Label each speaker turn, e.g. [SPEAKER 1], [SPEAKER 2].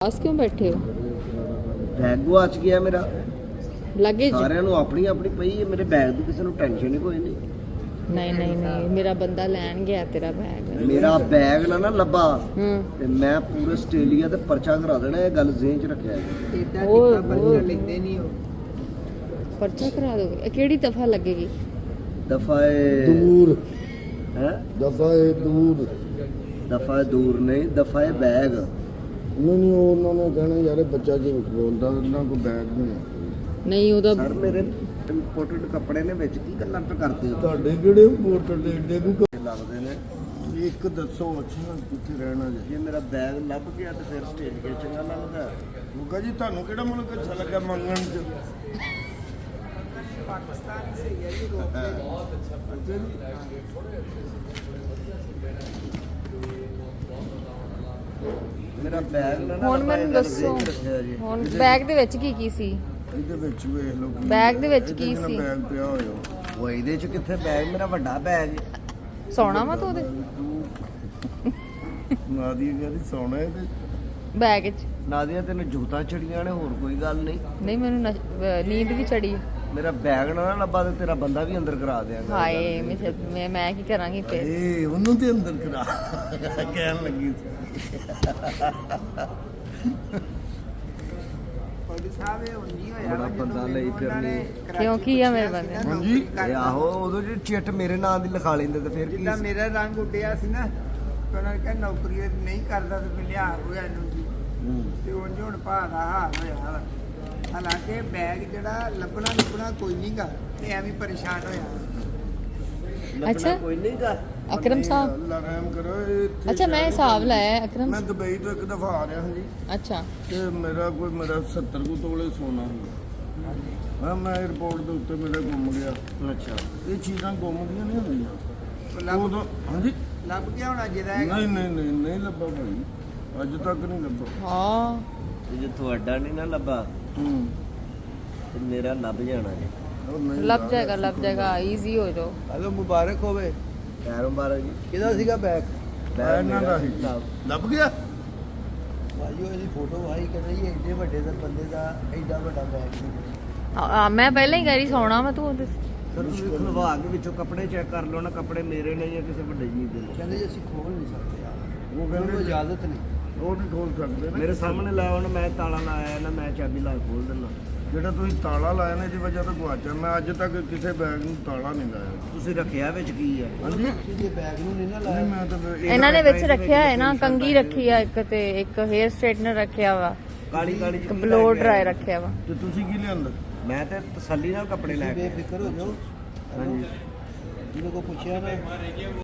[SPEAKER 1] पास क्यों बैठे हो?
[SPEAKER 2] बैग गुआच गया मेरा।
[SPEAKER 1] लगेज?
[SPEAKER 2] ਸਾਰਿਆਂ ਨੂੰ ਆਪਣੀ ਆਪਣੀ ਪਈ ਹੈ, ਮੇਰੇ ਬੈਗ ਦੀ ਕਿਸੇ ਨੂੰ ਟੈਨਸ਼ਨ ਹੀ ਕੋਈ ਨਹੀਂ।
[SPEAKER 1] नहीं नहीं नहीं, मेरा बंदा लैन गया तेरा बैग।
[SPEAKER 2] ਮੇਰਾ ਬੈਗ ਨਾ ਲੱਭਾ
[SPEAKER 1] हम्म।
[SPEAKER 2] ਤੇ ਮੈਂ ਪੂਰੇ ਆਸਟ੍ਰੇਲੀਆ ਤੇ ਪਰਚਾ ਕਰਾ ਦੇਣਾ, ਇਹ ਗੱਲ ਜ਼ਿਹਨ ਚ ਰੱਖਿਆ ਜੀ।
[SPEAKER 1] पर्चा लेते नहीं हो? पर्चा करा दोगे? केड़ी दफा लगेगी?
[SPEAKER 2] ਦਫਾਏ
[SPEAKER 3] दूर
[SPEAKER 2] ਹੈ
[SPEAKER 3] दफा है दूर
[SPEAKER 2] ਦਫਾ ਦੂਰ ਨਹੀਂ, ਦਫਾਏ ਬੈਗ।
[SPEAKER 3] नहीं उन्होंने कहना यार बच्चा जो बोलता ना कोई बैग नहीं है
[SPEAKER 1] नहीं ਉਹਦਾ
[SPEAKER 2] ਸਰ ਮੇਰੇ ਇੰਪੋਰਟਡ ਕੱਪੜੇ ਨੇ ਵਿੱਚ ਕੀ ਗੱਲਾਂ ਕਰਦੇ ਹੋ
[SPEAKER 3] ਤੁਹਾਡੇ ਕਿਹੜੇ ਮੋਟਰ ਦੇ ਏਡੇ ਨੂੰ
[SPEAKER 2] ਲੱਗਦੇ ਨੇ।
[SPEAKER 3] ਇੱਕ ਦੱਸੋ ਅੱਛਾ ਕਿੱਥੇ ਰਹਿਣਾ ਜੀ
[SPEAKER 2] ਜੇ ਮੇਰਾ ਬੈਗ ਲੱਭ ਗਿਆ ਤੇ ਫਿਰ ਸਟੇਜ ਕੇ ਚੰਗਾ ਲੱਗਦਾ।
[SPEAKER 3] ਮੁੱਗਾ ਜੀ ਤੁਹਾਨੂੰ ਕਿਹੜਾ ਮੁਲਕ ਅੱਛਾ ਲੱਗਾ ਮੰਗਣ ਚ
[SPEAKER 2] ਪਾਕਿਸਤਾਨ ਸਹੀ ਹੈ ਜੀ, ਰੋਕ
[SPEAKER 3] ਅੱਛਾ ਜੀ
[SPEAKER 2] ਮੇਰਾ ਬੈਗ ਨਾ
[SPEAKER 1] ਹੁਣ ਮੈਨੂੰ ਦੱਸੋ ਹੁਣ ਬੈਗ ਦੇ ਵਿੱਚ ਕੀ ਕੀ ਸੀ?
[SPEAKER 3] ਇਹਦੇ ਵਿੱਚ ਵੇਖ ਲਓ ਕੀ
[SPEAKER 1] ਬੈਗ ਦੇ ਵਿੱਚ
[SPEAKER 3] ਇਹਦੇ
[SPEAKER 1] ਕੀ
[SPEAKER 3] ਚ ਨਾ
[SPEAKER 1] ਸੀ?
[SPEAKER 3] ਬੈਗ ਪਿਆ ਹੋਇਆ
[SPEAKER 2] ਉਹ ਇਹਦੇ ਚ ਕਿੱਥੇ ਬੈਗ, ਮੇਰਾ ਵੱਡਾ ਬੈਗ ਹੈ।
[SPEAKER 1] ਸੌਣਾ ਵਾ ਤੂੰ ਉਹਦੇ
[SPEAKER 3] ਨਾਦੀ ਕਹਿੰਦੀ ਸੋਣਾ ਇਹਦੇ
[SPEAKER 1] ਬੈਗ 'ਚ?
[SPEAKER 2] ਨਾਦੀਆਂ ਤੈਨੂੰ ਜੂਤਾਂ ਚੜੀਆਂ ਨੇ, ਹੋਰ ਕੋਈ ਗੱਲ ਨਹੀਂ।
[SPEAKER 1] ਨਹੀਂ ਮੈਨੂੰ ਨੀਂਦ ਵੀ ਚੜੀ।
[SPEAKER 2] ਮੇਰਾ ਬੈਗ ਨਾ ਲੱਭਾ ਤੇ ਤੇਰਾ ਬੰਦਾ ਵੀ ਅੰਦਰ ਕਰਾ ਦਿਆਂਗਾ।
[SPEAKER 1] ਹਾਏ ਮੈਂ ਕੀ ਕਰਾਂਗੀ ਫਿਰ?
[SPEAKER 3] ਏ ਉਹਨੂੰ ਤੇ ਅੰਦਰ ਕਰਾ ਕਹਿਣ ਲੱਗੀ ਸੀ
[SPEAKER 2] ਬੜਾ ਬੰਦਾ ਲਈ ਫਿਰਨੀ।
[SPEAKER 1] ਕਿਉਂ ਕੀ ਆ ਮੇਰੇ ਬੰਦੇ?
[SPEAKER 3] ਹਾਂਜੀ
[SPEAKER 2] ਇਹ ਆਹੋ ਉਦੋਂ ਜਿਹੜੀ ਚਿੱਟ ਮੇਰੇ ਨਾਂ ਦੀ ਲਿਖਾ ਲੈਂਦੇ ਤੇ ਫਿਰ ਕੀ
[SPEAKER 4] ਜਿੱਦਾਂ
[SPEAKER 2] ਸੀ?
[SPEAKER 4] ਮੇਰਾ ਰੰਗ ਉੱਡਿਆ ਸੀ ਨਾ ਤੇ ਉਹਨਾਂ ਨੇ ਕਿਹਾ ਨੌਕਰੀ ਨਹੀਂ ਕਰਦਾ ਤੇ ਲਿਆ ਹੋਇਆ ਇਹਨੂੰ ਜੀ ਤੇ ਉਂਝ ਹੁਣ ਭਾ ਦਾ ਹਾਲ ਹੋਇਆ ਵਾ। ਹਾਲਾਂਕਿ ਬੈਗ ਜਿਹੜਾ ਲੱਭਣਾ ਕੋਈ ਨਹੀਂਗਾ ਤੇ ਐਵੇਂ ਪਰੇਸ਼ਾਨ ਹੋਇਆ।
[SPEAKER 2] ਲੱਭਣਾ
[SPEAKER 1] ਅੱਛਾ।
[SPEAKER 2] ਕੋਈ ਨਹੀਂਗਾ।
[SPEAKER 1] ਅਕਰਮ ਸਾਹਿਬ,
[SPEAKER 3] ਅੱਲਾ ਰਹਿਮ ਕਰੋ ਇਹ ਇੱਥੇ
[SPEAKER 1] ਅੱਛਾ ਮੈਂ ਹਿਸਾਬ ਲਾਇਆ ਹੈ, ਅਕਰਮ।
[SPEAKER 3] ਮੈਂ ਦੁਬਈ ਤੋਂ ਇੱਕ ਦਫਾ ਆ ਰਿਹਾ ਹਾਂ ਜੀ
[SPEAKER 1] ਅੱਛਾ
[SPEAKER 3] ਤੇ ਮੇਰਾ 70 ਕੁ ਤੋਲੇ ਸੋਨਾ ਹੁੰਦਾ। ਮੈਂ 에어ਪੋਰਟ ਦੇ ਉੱਤੇ ਮੇਰਾ ਗੁੰਮ ਗਿਆ।
[SPEAKER 2] ਅੱਛਾ
[SPEAKER 3] ਇਹ ਚੀਜ਼ਾਂ ਗੁੰਮਦੀਆਂ ਨਹੀਂ ਹੁੰਦੀਆਂ
[SPEAKER 4] ਉਹ ਲੱਭ
[SPEAKER 3] ਉਦੋਂ ਹਾਂਜੀ
[SPEAKER 4] ਲੱਭ ਗਿਆ ਹੋਣਾ ਜਿਹਦਾ
[SPEAKER 3] ਨਹੀਂ ਲੱਭਾ ਭਾਈ, ਅੱਜ ਤੱਕ ਨਹੀਂ ਲੱਭਾ।
[SPEAKER 1] ਹਾਂ
[SPEAKER 2] ਤੇ ਜੇ ਤੁਹਾਡਾ ਨਹੀਂ ਨਾ ਲੱਭਾ
[SPEAKER 3] ਹੂੰ
[SPEAKER 2] ਤੇ ਮੇਰਾ ਲੱਭ ਜਾਣਾ ਜੀ।
[SPEAKER 3] ਉਹ ਨਹੀਂ
[SPEAKER 1] ਲੱਭ ਜਾਏਗਾ ਈਜ਼ੀ ਹੋ ਜਾਓ।
[SPEAKER 4] ਹਲੋ ਮੁਬਾਰਕ ਹੋਵੇ।
[SPEAKER 2] ਖੈਰ ਮੁਬਾਰਕ ਜੀ।
[SPEAKER 4] ਕਿਹਦਾ ਸੀਗਾ ਬੈਗ?
[SPEAKER 3] ਬੈਗ ਇਹਨਾਂ ਦਾ ਹੀ ਲੱਭ ਗਿਆ।
[SPEAKER 4] ਭਾਈ ਉਹ ਇਹਦੀ ਫੋਟੋ ਆਈ ਕਹਿੰਦਾ ਜੀ ਐਡੇ ਵੱਡੇ ਦਾ ਬੰਦੇ ਦਾ ਐਡਾ ਵੱਡਾ ਬੈਗ ਸੀ।
[SPEAKER 1] ਮੈਂ ਪਹਿਲਾਂ ਹੀ ਕਹਿ ਰਹੀ ਸੌਣਾ ਵਾ ਤੂੰ ਉਹਦੇ।
[SPEAKER 2] ਸਰ ਤੁਸੀਂ ਖੁਲਵਾ ਕੇ ਵਿੱਚੋਂ ਕੱਪੜੇ ਚੈੱਕ ਕਰ ਲਓ ਨਾ, ਕੱਪੜੇ ਮੇਰੇ ਨੇ ਜਾਂ ਕਿਸੇ ਵੱਡੇ ਜੀ ਦੇ ਨੇ।
[SPEAKER 4] ਕਹਿੰਦੇ ਜੀ ਅਸੀਂ ਖੋਲ ਨਹੀਂ ਸਕਦੇ ਯਾਰ,
[SPEAKER 3] ਉਹ
[SPEAKER 4] ਉਹਨੂੰ
[SPEAKER 3] ਕਹਿੰਦੇ
[SPEAKER 4] ਇਜਾਜ਼ਤ ਨਹੀਂ।
[SPEAKER 3] ਉਹ ਨਹੀਂ ਖੋਲ ਸਕਦੇ ਨਾ।
[SPEAKER 2] ਮੇਰੇ ਸਾਹਮਣੇ ਲਾਓ ਨਾ, ਮੈਂ ਤਾਲਾ ਲਾਇਆ ਨਾ, ਮੈਂ ਚਾਬੀ ਲਾ ਕੇ ਖੋਲ ਦਿੰਦਾ।
[SPEAKER 3] ਜਿਹੜਾ ਤੁਸੀਂ ਤਾਲਾ ਲਾਇਆ ਨੇ ਦੀ ਵਜ੍ਹਾ ਤੋਂ ਗਵਾਚਿਆ। ਮੈਂ ਅੱਜ ਤੱਕ ਕਿਸੇ ਬੈਗ ਨੂੰ ਤਾਲਾ ਨਹੀਂ ਲਾਇਆ।
[SPEAKER 2] ਤੁਸੀਂ ਰੱਖਿਆ ਵਿੱਚ ਕੀ ਹੈ?
[SPEAKER 3] ਹਾਂਜੀ
[SPEAKER 4] ਜੇ ਬੈਗ ਨੂੰ ਨਹੀਂ ਨਾ
[SPEAKER 3] ਨਹੀਂ
[SPEAKER 4] ਲਾਇਆ
[SPEAKER 3] ਮੈਂ ਤਾਂ ਫਿਰ
[SPEAKER 1] ਇਹਨਾਂ ਨੇ ਵਿੱਚ ਰੱਖਿਆ ਹੈ ਨਾ, ਕੰਗੀ ਰੱਖੀ ਆ ਇੱਕ, ਤੇ ਇੱਕ ਹੇਅਰ ਸਟ੍ਰੇਟਨਰ ਰੱਖਿਆ ਵਾ,
[SPEAKER 2] ਕਾਲੀ ਕਾਲੀ
[SPEAKER 1] ਇੱਕ ਬਲੋ ਡਰਾਈ ਰੱਖਿਆ ਵਾ।
[SPEAKER 3] ਤੇ ਤੁਸੀਂ ਕੀ ਲਿਆਂਦਾ?
[SPEAKER 2] ਮੈਂ ਤੇ ਤਸੱਲੀ ਨਾਲ ਕੱਪੜੇ ਲੈ ਕੇ
[SPEAKER 4] ਬੇਫਿਕਰ ਹੋ ਜਾਓ।
[SPEAKER 2] ਹਾਂਜੀ।
[SPEAKER 4] ਜਿਹਨੇ ਕੋ ਪੁੱਛਿਆ ਨਾ